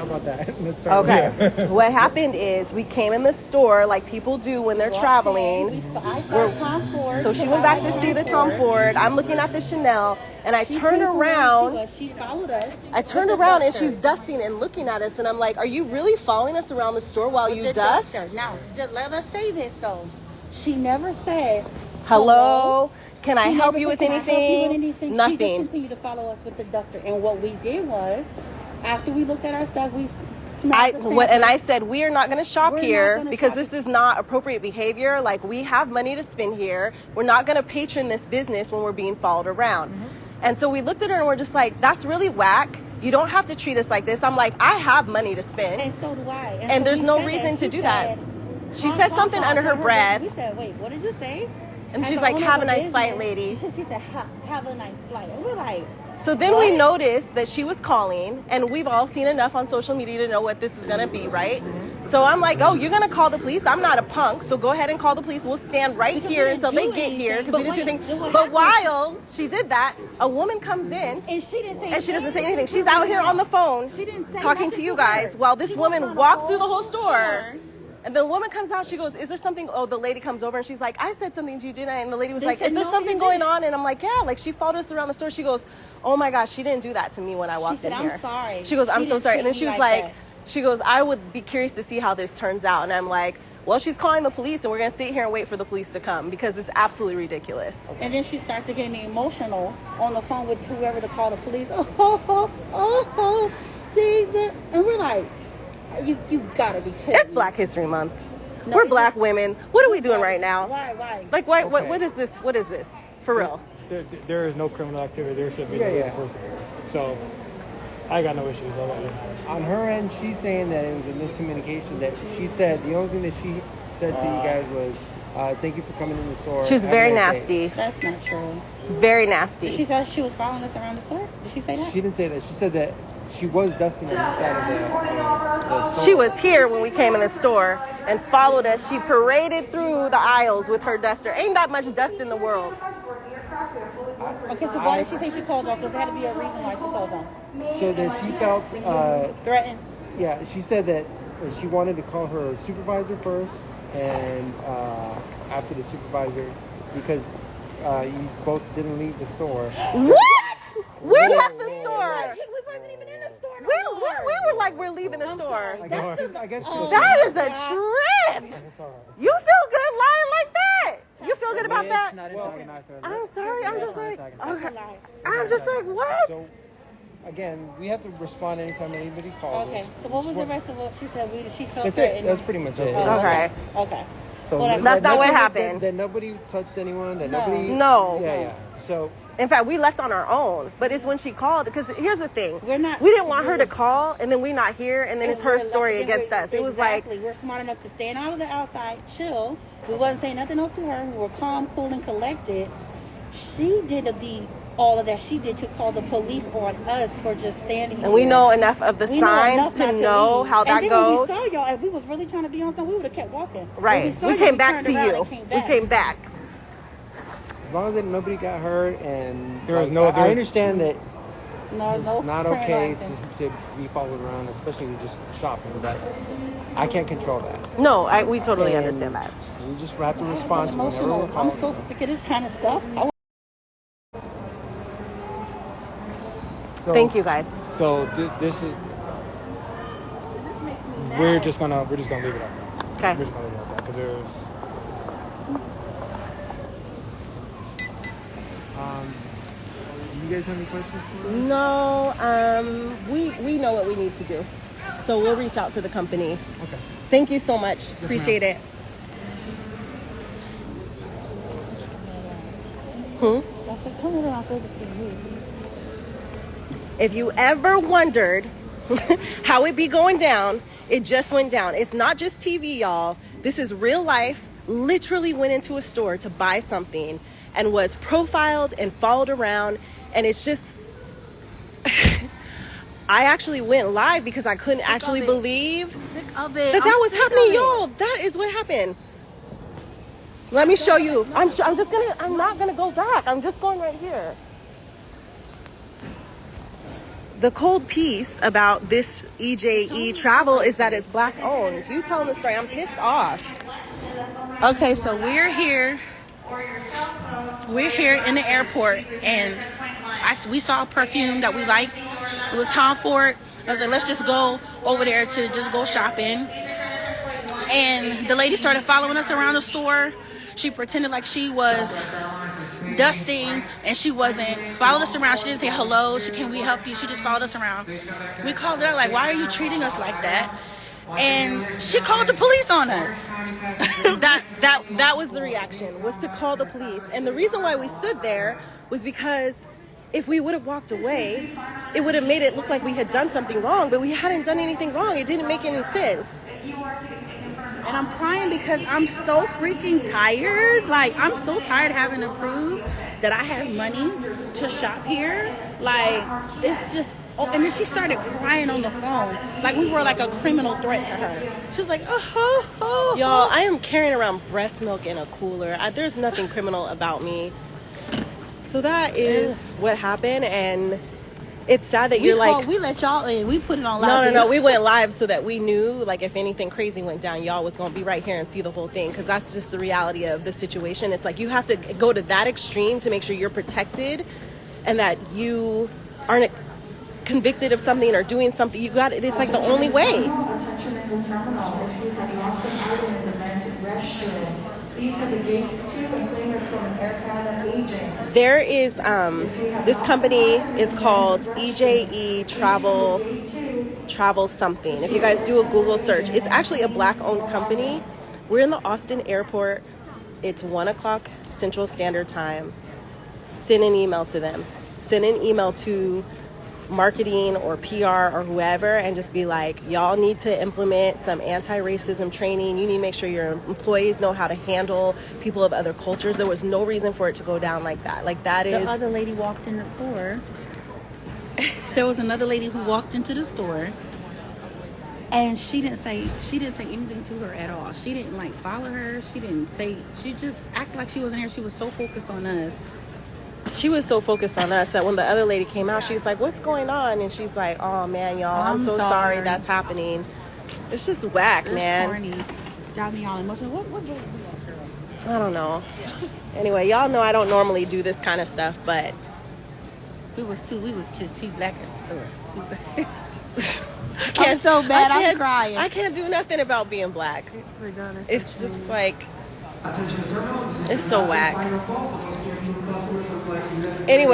how about that? Let's start Okay. What happened is we came in the store like people do when they're traveling. So she went back to see the Tom Ford. I'm looking at the Chanel, and I turned around. She followed us. I turned around and she's dusting and looking at us, and I'm like, "Are you really following us around the store while you dust?" Now, let us say this though. She never said, "Hello, can I help you with anything?" Nothing. She just continued to follow us with the duster. And what we did was, after we looked at our stuff, I said, we are not going to shop here because this is not appropriate behavior. Like, we have money to spend here. We're not going to patron this business when we're being followed around. And so we looked at her and we're just like, that's really whack. You don't have to treat us like this. I'm like, I have money to spend. And so do I. And there's no reason to do that. She said something under her breath. We said, wait, what did you say? And she's like, have a nice flight, lady. She said, have a nice flight. And we're like, so then we noticed that she was calling, and we've all seen enough on social media to know what this is going to be, right? So I'm like, oh, you're going to call the police? I'm not a punk, so go ahead and call the police. We'll stand right here until they get here because we didn't do anything. But while she did that, a woman comes in, and she doesn't say anything. She's out here on the phone talking to you guys while this woman walks through the whole store. And the woman comes out, she goes, is there something? Oh, the lady comes over and she's like, I said something to you, didn't I? And the lady was like, is there something going on? And I'm like, yeah, like she followed us around the store. She goes, oh my gosh, she didn't do that to me when I walked in here. I'm sorry. She goes, I'm so sorry. And then she was like, she goes, I would be curious to see how this turns out. And I'm like, well, she's calling the police and we're going to sit here and wait for the police to come because it's absolutely ridiculous. And then she starts to get emotional on the phone with whoever to call the police. And we're like, you gotta be kidding. It's Black History Month. No, we're black women. What are we doing right now? Why? Like, why? Okay. What is this? What is this? For real? There is no criminal activity. There should be no person. So, I got no issues with that. On her end, she's saying that it was a miscommunication. That she said the only thing that she said to you guys was, "Thank you for coming in the store." She was very nasty. That's not true. Very nasty. She said she was following us around the store. Did she say that? She didn't say that. She said that she was dusting on the side of the store. She was here when we came in the store and followed us. She paraded through the aisles with her duster. Ain't that much dust in the world. Okay, so why did she say she called off? Because there had to be a reason why she called off. So that she felt threatened. Yeah, she said that she wanted to call her supervisor first, and after the supervisor, because you both didn't leave the store. What? We left the store. We wasn't even in the store. We were like, we're leaving the store. I guess that is a trip. You feel good lying like that? You feel good about that? I'm sorry. I'm just like, okay. I'm just like, what? So, again, we have to respond anytime anybody calls. Okay. So what was the rest of what she said? She felt That's it. That's pretty much it. Okay. So that's not what happened. That nobody touched anyone. That nobody. No. Yeah. So. In fact, we left on our own. But it's when she called, because here's the thing. We didn't want her to call, and then we not here, and then it's her story against us. It was like. We're smart enough to stand out of the outside, chill. We wasn't saying nothing else to her. We were calm, cool, and collected. She did all of that she did to call the police on us for just standing here. And we know enough of the signs to know how that goes. When we saw y'all, if we was really trying to be on something, we would have kept walking. Right. We came back to you. We came back. As long as nobody got hurt, and there was no. I understand that it's not okay to be followed around, especially just shopping. But I can't control that. No, we totally understand that. We just have to respond to it. I'm so sick of this kind of stuff. Thank you, guys. So this is. We're just gonna leave it at that. Okay. We're just gonna leave it at that because there's. Do you guys have any questions for me? No. We know what we need to do, so we'll reach out to the company. Okay. Thank you so much. Yes, appreciate it. If you ever wondered how it be going down, it just went down. It's not just TV, y'all. This is real life. Literally went into a store to buy something and was profiled and followed around. And it's just, I actually went live because I couldn't actually believe that was happening, y'all. That is what happened. Let me show you. I'm not gonna go back. I'm just going right here. the cold piece about this EJE travel is that it's black owned. You telling the story. I'm pissed off. Okay, so we're here. We're here in the airport, and we saw a perfume that we liked. It was Tom Ford. I was like, let's just go over there to just go shopping. And the lady started following us around the store. She pretended like she was dusting, and she wasn't. Followed us around. She didn't say hello. Can we help you? She just followed us around. We called her out like, why are you treating us like that? And she called the police on us. That was the reaction, was to call the police. And the reason why we stood there was because if we would have walked away, it would have made it look like we had done something wrong, but we hadn't done anything wrong. It didn't make any sense. And I'm crying because I'm so freaking tired. Like, I'm so tired of having to prove that I have money to shop here. Like, it's just... Oh, and then she started crying on the phone. Like, we were like a criminal threat to her. She was like, oh. Y'all, I am carrying around breast milk in a cooler. There's nothing criminal about me. So that is what happened, and it's sad that we let y'all in. We put it on live. No. We went live so that we knew, like, if anything crazy went down, y'all was going to be right here and see the whole thing, because that's just the reality of the situation. It's like you have to go to that extreme to make sure you're protected and that you aren't convicted of something or doing something. It's like the only way. There is this company is called EJE Travel something. If you guys do a Google search, it's actually a black owned company. We're in the Austin airport. It's 1:00 Central Standard Time. Send an email to them. Send an email to marketing or PR or whoever, and just be like, y'all need to implement some anti-racism training. You need to make sure your employees know how to handle people of other cultures. There was no reason for it to go down like that. Like, that is... The other lady walked in the store. There was another lady who walked into the store, and she didn't say anything to her at all. She didn't like follow her. She just acted like she wasn't here. She was so focused on us. She was so focused on us that when the other lady came out, she's like, what's going on? And she's like, oh man, y'all, I'm so sorry that's happening. It's just whack, man. Corny. Got me all emotional. What game we at, girl? I don't know. Anyway, y'all know I don't normally do this kind of stuff, but we was just too black at the store. I'm so bad, I'm crying. I can't do nothing about being black. It's just like, it's so whack. Anyway.